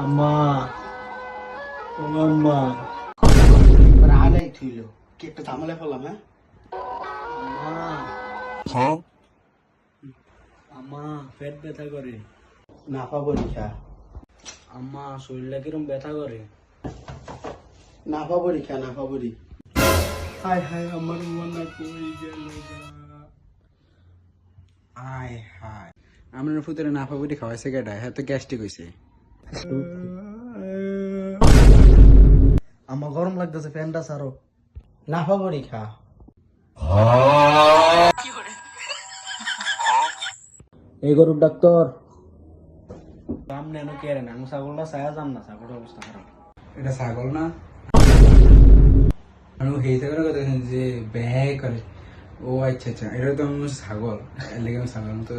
আম্মা ও আম্মা এবার আলাই থইল কি একটা ঝামেলা ফেলাম হ্যাঁ আম্মা আম্মা পেট ব্যথা করে। নাফা পরীক্ষা আম্মা শরীরটা কিরম ব্যথা করে। নাফা পরীক্ষা নাফা পরি হায় হায় আমার মনে কই গেল আয় হায় আমার ফুতের নাফা পরি খাওয়াইছে কেডা হ্যাঁ তো গ্যাস্ট্রিক হইছে আমার গরম লাগতেছে ফ্যানটা সারো। নাফা পরীক্ষা এই গরুর ডাক্তার সামনে এনে কে রে না ছাগলটা ছায়া যান না ছাগলের অবস্থা খারাপ। এটা ছাগল না আমি হেইতে করে কথা যে ব্যাগ করে ও আচ্ছা আচ্ছা এটা তো আমি ছাগল এর লেগে আমি ছাগল তো